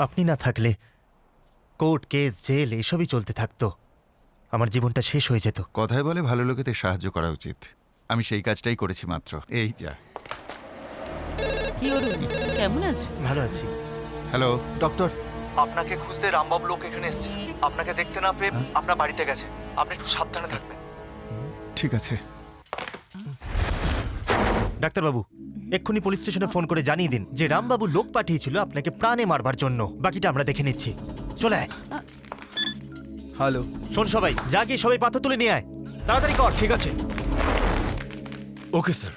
আপনি না থাকলে কোর্ট কেস জেল এসবই চলতে থাকতো, আমার জীবনটা শেষ হয়ে যেত। কথায় বলে ভালো লোকেদের সাহায্য করা উচিত। আমি সেই কাজটাই করেছি মাত্র। এই যা। কি অরুণ, কেমন আছো? ভালো আছি। হ্যালো ডক্টর, আপনাকে খুঁজতে রামবাবু লোক এখানে এসেছে। আপনাকে দেখতে না পেয়ে আপনার বাড়িতে গেছে। আপনি একটু সাবধানে থাকবেন। ঠিক আছে। ডাক্তারবাবু, এক্ষুনি পুলিশ স্টেশনে ফোন করে জানিয়ে দিন যে রামবাবু লোক পাঠিয়েছিল আপনাকে প্রাণে মারবার জন্য। বাকিটা আমরা দেখে নিচ্ছি। চলে আয়। হ্যালো। শোন সবাই, যা গিয়ে সবাই পাথর তুলে নিয়ে আয়, তাড়াতাড়ি কর। ঠিক আছে। Okay sir.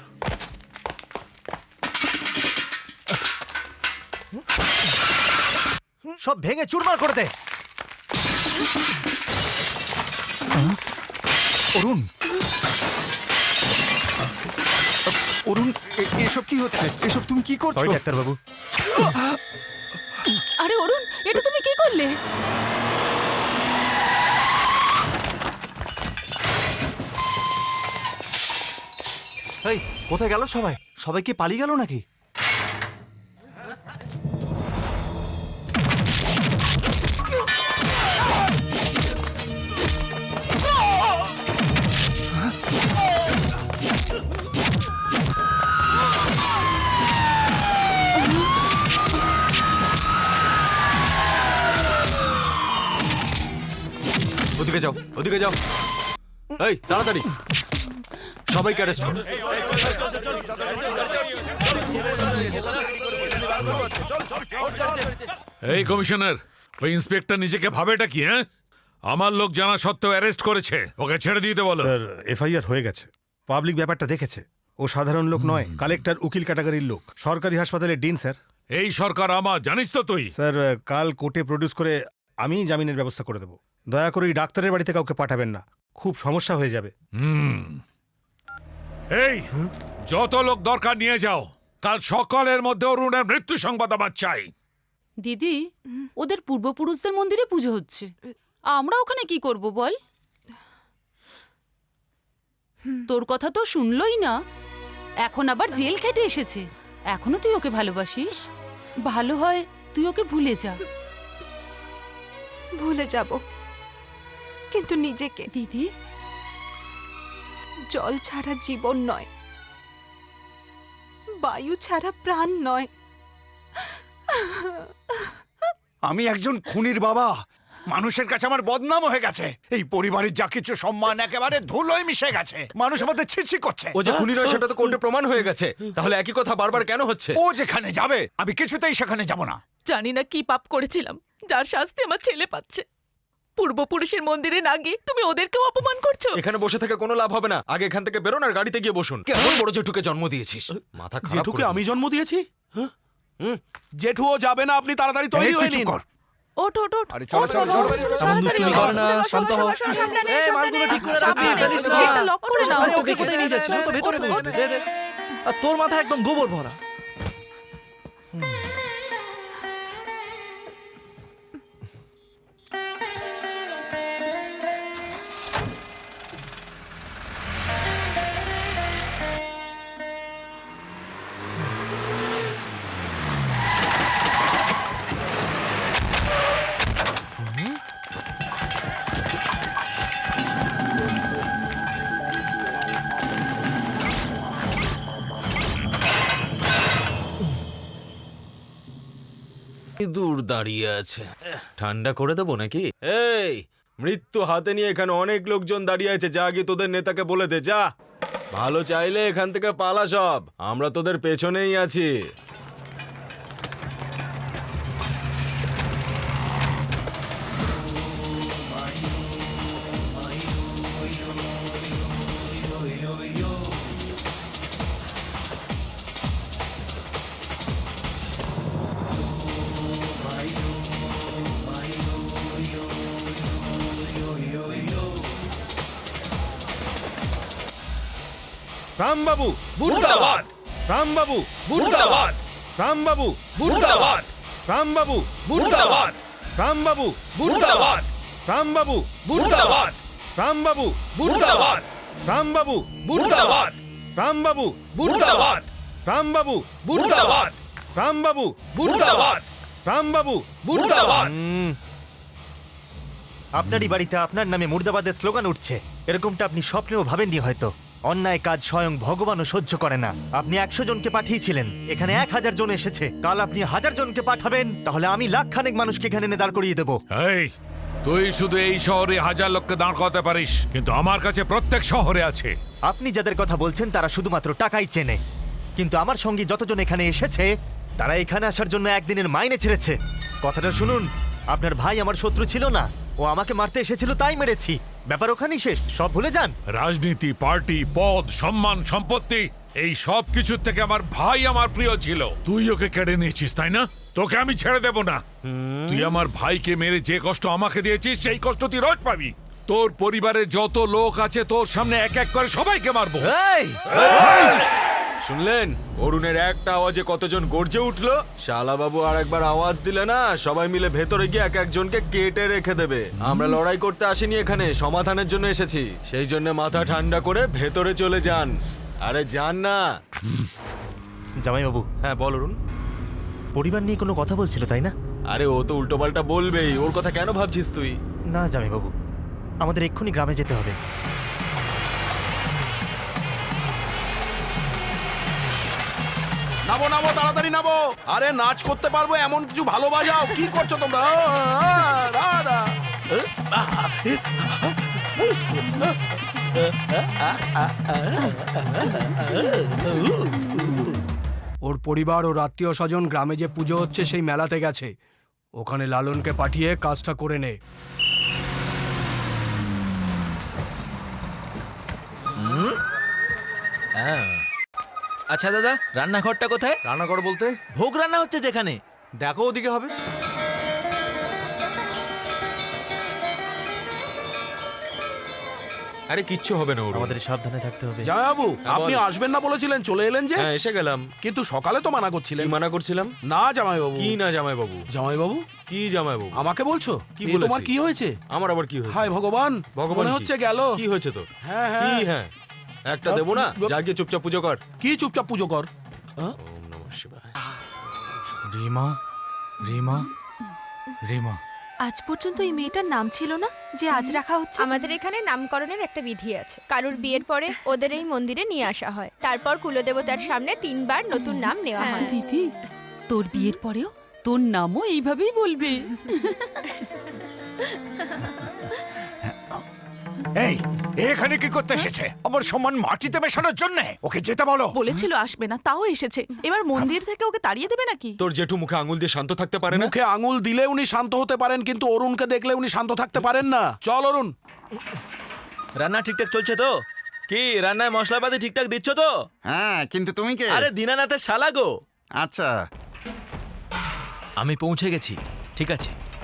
সব ভেঙে চুরমার করে দে। অরুণ, অরুণ, এসব কি হচ্ছে? এসব তুমি কি করছো? সরি ডাক্তারবাবু। আরে অরুণ, এটা তুমি কি করলে? এই, কোথায় গেল সবাই? সবাই কি পালিয়ে গেল নাকি? ওদিকে যাও, ওদিকে যাও। এই, তাড়াতাড়ি সবাইকে অ্যারেস্ট করো। এই কমিশনার, ওই ইন্সপেক্টর নিজেকে ভাবেটা কি? হ্যাঁ, আমার লোক জানা সত্ত্বেও অ্যারেস্ট করেছে। ওকে ছেড়ে দিতে বলো। স্যার, এফআইআর হয়ে গেছে। পাবলিক ব্যাপারটা দেখেছে। ও সাধারণ লোক নয়, কালেক্টর উকিল ক্যাটাগরির লোক। সরকারি হাসপাতালের ডিন স্যার। এই সরকার আমার, জানিস তো তুই। স্যার, কাল কোর্টে প্রডিউস করে আমি জামিনের ব্যবস্থা করে দেবো। দয়া করে এই ডাক্তারের বাড়িতে কাউকে পাঠাবেন না, খুব সমস্যা হয়ে যাবে। এই যত লোক দরকার নিয়ে যাও। কাল সকালের মধ্যে অরুণের মৃত্যু সংবাদ আমার চাই। দিদি, ওদের পূর্বপুরুষদের মন্দিরে পুজো হচ্ছে, আমরা ওখানে কি করব বল? তোর কথা তো শুনলই না, এখন আবার জেল খেটে এসেছে। এখনো তুই ওকে ভালোবাসিস? ভালো হয় তুই ওকে ভুলে যা। ভুলে যাব, কিন্তু নিজেকে। দিদি, জল ছাড়া জীবন নয়, বায়ু ছাড়া প্রাণ নয়। আমি একজন খুনির বাবা। মানুষের কাছে আমার বদনাম হয়ে গেছে। এই পরিবারের যা কিছু সম্মান একেবারে ধুলোয় মিশে গেছে। মানুষ আমাদের ছিছি করছে। ও যে খুনি নয় সেটা তো কোর্টে প্রমাণ হয়ে গেছে। তাহলে একই কথা বারবার কেন হচ্ছে? ও যেখানে যাবে আমি কিছুতেই সেখানে যাব না। জানি না কি পাপ করেছিলাম, যার শাস্তি আমার ছেলে পাচ্ছে। পূর্বপুরুষের মন্দিরে না গিয়ে তুমি ওদেরকেও অপমান করছো। এখানে বসে থেকে কোনো লাভ হবে না। আগে এখান থেকে বেরোন আর গাড়িতে গিয়ে বসুন। কেমন বড় জেঠুকে জন্ম দিয়েছিস? মাথা খারাপ। জেঠুকে আমি জন্ম দিয়েছি? জেঠুও যাবে না, আপনি তাড়াতাড়ি তৈরি হয়ে নিন। ওঠ ওঠ ওঠ। আরে চলো চলো চলো। এমন দুষ্টুমি করে না, শান্ত হও। এই মালগুলো ঠিক করে রাখবি, গেটটা লক করে নাও। আরে ওকে কোথায় নিয়ে যাচ্ছিস? ও তো ভেতরে বসবে। দে দে। আর তোর মাথা একদম গোবর ভরা। দূর দাঁড়িয়ে আছে, ঠান্ডা করে দেবো নাকি? এই, মৃত্যু হাতে নিয়ে এখানে অনেক লোকজন দাঁড়িয়ে আছে। যা গিয়ে তোদের নেতাকে বলে দে, যা। ভালো চাইলে এখান থেকে পালা সব, আমরা তোদের পেছনেই আছি। রামবাবু মুর্দাবাদ! রামবাবু মুর্দাবাদ! রামবাবু মুর্দাবাদ! রামবাবু মুর্দাবাদ! রামবাবু মুর্দাবাদ! রামবাবু মুর্দাবাদ! রামবাবু মুর্দাবাদ! রামবাবু মুর্দাবাদ! রামবাবু মুর্দাবাদ! রামবাবু মুর্দাবাদ! রামবাবু মুর্দাবাদ, রামবাবু মুর্দাবাদ। আপনারই বাড়িতে আপনার নামে মুর্দাবাদের স্লোগান উঠছে, এরকমটা আপনি স্বপ্নেও ভাবেননি হয়তো। অন্যায় কাজ স্বয়ং ভগবানও সহ্য করে না। আপনি 100 জনকে পাঠিয়েছিলেন, এখানে 1000 জন এসেছে। কাল আপনি 1000 জনকে পাঠাবেন, তাহলে আমি লাখখানেক মানুষকে এখানে এনে দাঁড় করিয়ে দেবো। এই তুই শুধু এই শহরে 1000 লোককে দাঁড় করাতে পারিস, কিন্তু আমার কাছে প্রত্যেক শহরে আছে। আপনি যাদের কথা বলছেন তারা শুধুমাত্র টাকাই চেনে, কিন্তু আমার সঙ্গে যতজন এখানে এসেছে তারা এখানে আসার জন্য একদিনের মাইনে ছেড়েছে। কথাটা শুনুন, আপনার ভাই আমার শত্রু ছিল না, ও আমাকে মারতে এসেছিল তাই মেরেছি। ব্যাপার ওখানেই শেষ, সব ভুলে যান। রাজনীতি, পার্টি, পদ, সম্মান, সম্পত্তি, এই সব কিছুর থেকে আমার ভাই আমার প্রিয় ছিল। তুই ওকে কেড়ে নিয়েছিস, তাই না? তোকে আমি ছেড়ে দেব না। তুই আমার ভাইকে মেরে যে কষ্ট আমাকে দিয়েছিস সেই কষ্ট তুই রোজ পাবি। তোর পরিবারের যত লোক আছে তোর সামনে এক এক করে সবাইকে মারবো। এই শুনলেন অরুণের একটা আওয়াজে কতজন গর্জে উঠলো? শালাবাবু আর একবার আওয়াজ দিলে না সবাই মিলে ভেতরে গিয়ে এক একজনকে কেটে রেখে দেবে। আমরা লড়াই করতে আসিনি এখানে, সমাধানের জন্য এসেছি। সেই জন্য মাথা ঠান্ডা করে ভেতরে চলে যান। আরে যান না। জামাইবাবু, হ্যাঁ বল অরুণ। পরিবার নিয়ে কোনো কথা বলছিল তাই না? আরে ও তো উল্টোপাল্টা বলবেই, ওর কথা কেন ভাবছিস তুই? না জামাইবাবু, আমাদের এক্ষুনি গ্রামে যেতে হবে। নামো নামো, তাড়াতাড়ি নামো। আরে নাচ করতে পারবো এমন কিছু ভালো বাজাও। কি করছো তোমরা? দাদা ওর পরিবার ও আত্মীয় স্বজন গ্রামে যে পুজো হচ্ছে সেই মেলাতে গেছে। ওখানে লালনকে পাঠিয়ে কাজটা করে নে। আচ্ছা দাদা, রান্নাঘরটা কোথায়? রান্নাঘর বলতে? ভোগ রান্না হচ্ছে যেখানে। দেখো ওদিকে হবে। আরে কিচ্ছু হবে না, আমাদের সাবধানে থাকতে হবে। জামাইবাবু, হ্যাঁ, আপনি বল। আসবেন না বলেছিলেন, চলে এলেন যে? হ্যাঁ এসে গেলাম। কিন্তু সকালে তো মানা করছিলেন। কি মানা করছিলাম? না জামাইবাবু। কি না জামাইবাবু? জামাইবাবু কি জামাইবাবু? আমাকে বলছো? কি এ বলেছি? তোমার কি হয়েছে? আমার আবার কি হয়েছে? হায় ভগবান, ভগবান মনে কি? হচ্ছে গেল। কি হয়েছে তোর? হ্যাঁ কি হ্যাঁ। হ্যাঁ? একটা দেবো না? যা গিয়ে চুপচাপ পুজো কর। কি চুপচাপ পুজো কর? ওম নমঃ শিবায়। রিমা, রিমা, রিমা। আজ পর্যন্ত এই মেয়েটার নাম ছিল না যে আজ রাখা হচ্ছে। আমাদের এখানে নামকরণের একটা বিধি আছে। কারুর বিয়ের পরে ওদের এই মন্দিরে নিয়ে আসা হয়, তারপর কুলদেবতার সামনে 3 বার নতুন নাম নেওয়া হয়। দিদি, তোর বিয়ের পরেও তোর নামও এইভাবেই বলবে। এই এখানে কি করতে এসেছে? আমার সম্মান মাটিতে মেশানোর জন্য? ওকে যেতে বলো। বলেছিল আসবে না, তাও এসেছে। এবার মন্দির থেকে ওকে তাড়িয়ে দেবে নাকি? তোর জেঠু মুখে আঙুল দিয়ে শান্ত থাকতে পারে না? মুখে আঙুল দিলে উনি শান্ত হতে পারেন, কিন্তু অরুণকে দেখলে উনি শান্ত থাকতে পারেন না। চল অরুণ। রান্না ঠিকঠাক চলছে তো? কি রান্নায় মশলাপাতি ঠিকঠাক দিচ্ছ তো? হ্যাঁ, কিন্তু তুমি কে? আরে দীনানাথের শালা গো। আচ্ছা, আমি পৌঁছে গেছি। ঠিক আছে।